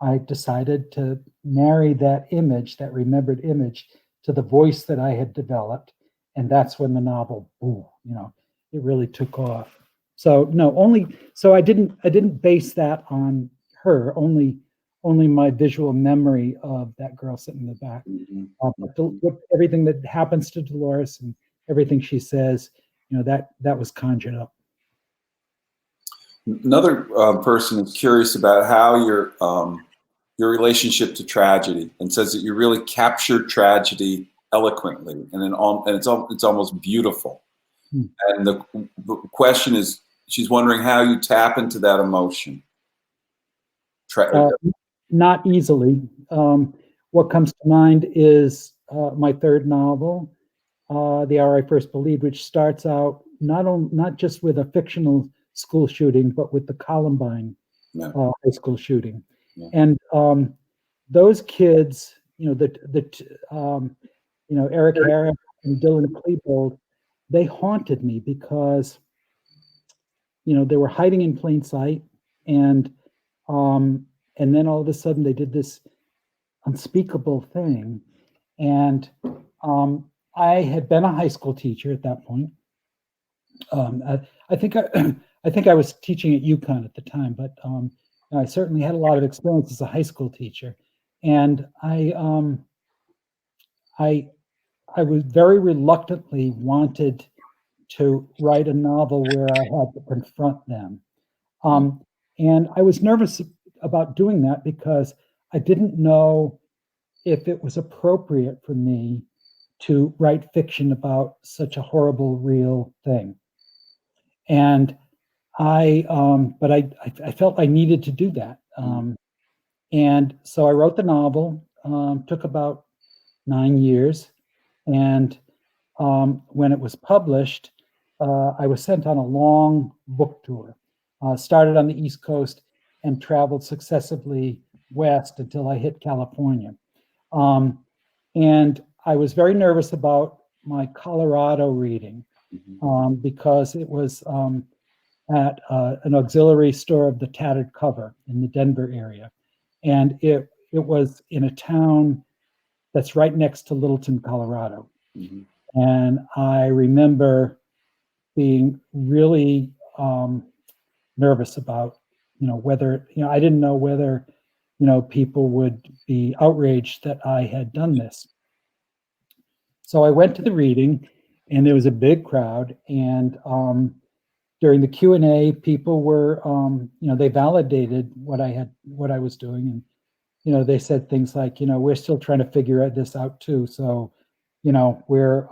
Speaker 3: I decided to marry that image, that remembered image, to the voice that I had developed. And that's when the novel, it really took off. So I didn't base that on her, only my visual memory of that girl sitting in the back. But everything that happens to Dolores and everything she says, that was conjured up.
Speaker 2: Another person is curious about how your relationship to tragedy, and says that you really captured tragedy eloquently, and it's almost beautiful. And the question is, she's wondering how you tap into that emotion.
Speaker 3: Not easily. What comes to mind is my third novel, The Hour I First Believed, which starts out not just with a fictional school shooting, but with the Columbine high school shooting. Yeah. And those kids, Eric Harris and Dylan Klebold, they haunted me because, they were hiding in plain sight, and then all of a sudden they did this unspeakable thing. And I had been a high school teacher at that point. I think I was teaching at UConn at the time, but I certainly had a lot of experience as a high school teacher, and I was very reluctantly wanted to write a novel where I had to confront them, and I was nervous about doing that because I didn't know if it was appropriate for me to write fiction about such a horrible, real thing. And I felt I needed to do that. And so I wrote the novel, took about 9 years. And when it was published, I was sent on a long book tour, started on the East Coast and traveled successively west until I hit California. And I was very nervous about my Colorado reading because it was at an auxiliary store of the Tattered Cover in the Denver area. And it was in a town that's right next to Littleton, Colorado. And I remember being really nervous about, whether, I didn't know whether, people would be outraged that I had done this. So I went to the reading, and there was a big crowd, and during the Q&A, people were, they validated what I was doing, and they said things like, we're still trying to figure this out too. So, we're,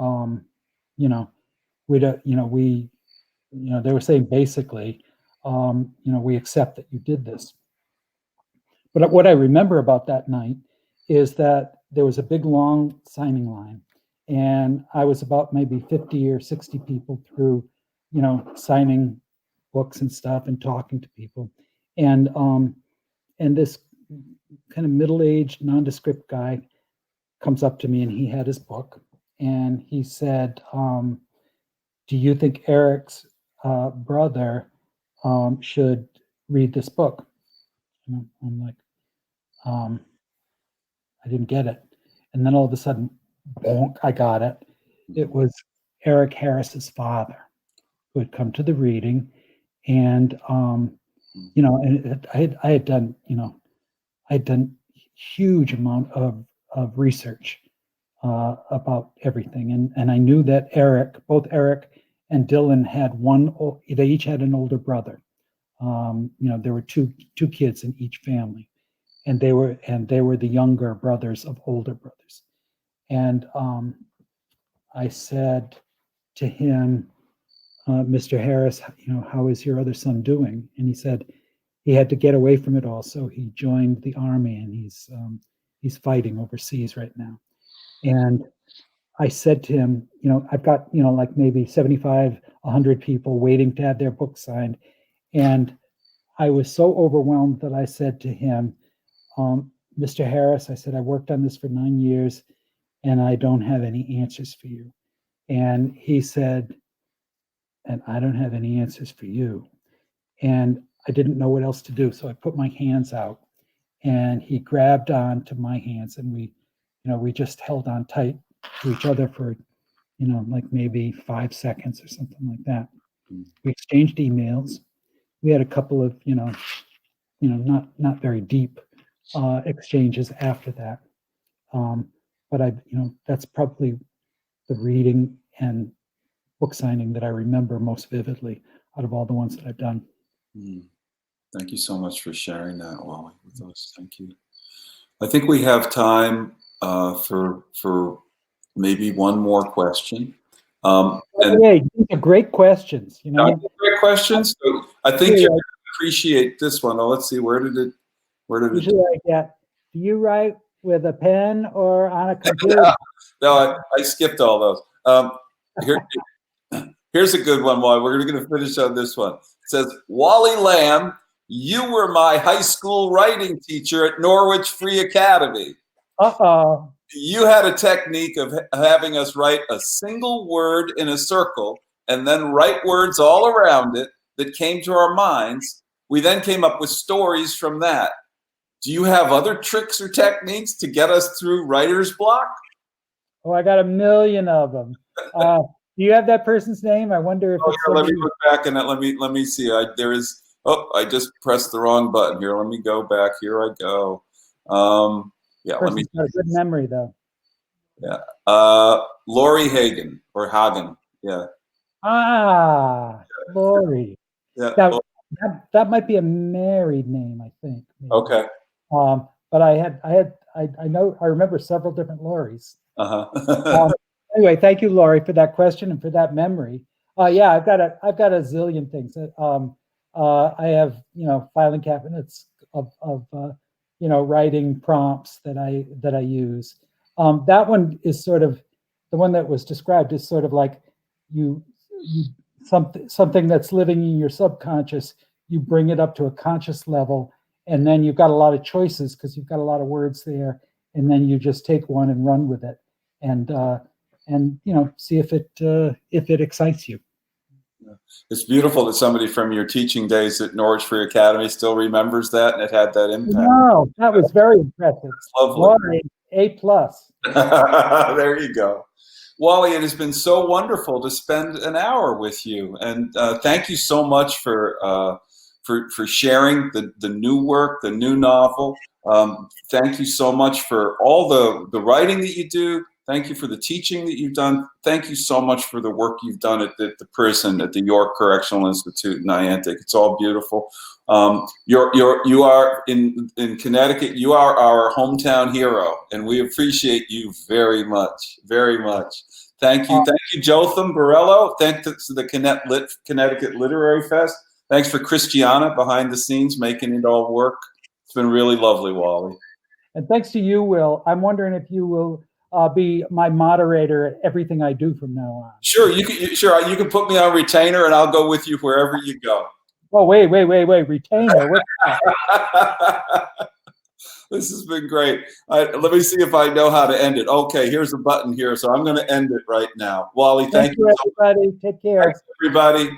Speaker 3: we don't, they were saying basically, we accept that you did this. But what I remember about that night is that there was a big, long signing line, and I was about maybe 50 or 60 people through, signing books and stuff and talking to people. And this kind of middle-aged, nondescript guy comes up to me, and he had his book, and he said, do you think Eric's brother should read this book? And I'm like, I didn't get it. And then all of a sudden, bonk, I got it. It was Eric Harris's father who had come to the reading, and and I had done huge amount of research about everything, and I knew that both Eric and Dylan they each had an older brother. There were two kids in each family, and they were the younger brothers of older brothers. And I said to him, Mr. Harris, how is your other son doing? And he said he had to get away from it all, so he joined the army, and he's fighting overseas right now. And I said to him, I've got like maybe 75, 100 people waiting to have their book signed, and I was so overwhelmed that I said to him, Mr. Harris, I said, I worked on this for 9 years, and I don't have any answers for you. And he said, and I don't have any answers for you. And I didn't know what else to do. So I put my hands out, and he grabbed on to my hands, and we just held on tight to each other for, like maybe 5 seconds or something like that. We exchanged emails. We had a couple of, not very deep exchanges after that. But that's probably the reading and book signing that I remember most vividly out of all the ones that I've done.
Speaker 2: Thank you so much for sharing that, Wally, with us. Thank you. I think we have time for maybe one more question.
Speaker 3: These are great questions.
Speaker 2: Great questions. So I think you're going to appreciate this one. Oh, let's see. Where did it?
Speaker 3: Usually I get, do you write with a pen or on a computer?
Speaker 2: No, I skipped all those. Here's a good one, Wally. We're going to finish on this one. It says, Wally Lamb, you were my high school writing teacher at Norwich Free Academy.
Speaker 3: Uh-oh.
Speaker 2: You had a technique of having us write a single word in a circle and then write words all around it that came to our minds. We then came up with stories from that. Do you have other tricks or techniques to get us through writer's block?
Speaker 3: Oh, I got a million of them. Do you have that person's name? I wonder if
Speaker 2: let me look back and let me see. I just pressed the wrong button here. Let me go back. Here I go. Let me.
Speaker 3: Got a good memory though.
Speaker 2: Yeah. Lori Hagen or Hagen. Yeah.
Speaker 3: Lori.
Speaker 2: Yeah.
Speaker 3: That might be a married name, I think. Maybe.
Speaker 2: Okay.
Speaker 3: But I remember several different Loris. Anyway, thank you, Lori, for that question and for that memory. Yeah, I've got a zillion things. I have filing cabinets of writing prompts that I use. That one is sort of the one that was described is sort of like you something that's living in your subconscious. You bring it up to a conscious level, and then you've got a lot of choices because you've got a lot of words there, and then you just take one and run with it, and see if it excites you.
Speaker 2: It's beautiful that somebody from your teaching days at Norwich Free Academy still remembers that, and it had that impact.
Speaker 3: No, that was very impressive.
Speaker 2: It's lovely.
Speaker 3: A+.
Speaker 2: There you go. Wally, it has been so wonderful to spend an hour with you, and thank you so much for sharing the new work, the new novel. Thank you so much for all the writing that you do. Thank you for the teaching that you've done. Thank you so much for the work you've done at the prison, at the York Correctional Institute in Niantic. It's all beautiful. You are in Connecticut. You are our hometown hero, and we appreciate you very much, very much. Thank you. Thank you, Jotham Borello. Thanks to the Connecticut Literary Fest. Thanks for Christiana behind the scenes making it all work. It's been really lovely, Wally.
Speaker 3: And thanks to you, Will. I'm wondering if you will be my moderator at everything I do from now on. Sure,
Speaker 2: you can put me on retainer, and I'll go with you wherever you go.
Speaker 3: Oh, wait, retainer. What's that?
Speaker 2: This has been great. Let me see if I know how to end it. Okay, here's a button here, so I'm going to end it right now. Wally, thank you.
Speaker 3: Everybody. Take care.
Speaker 2: Thanks, everybody.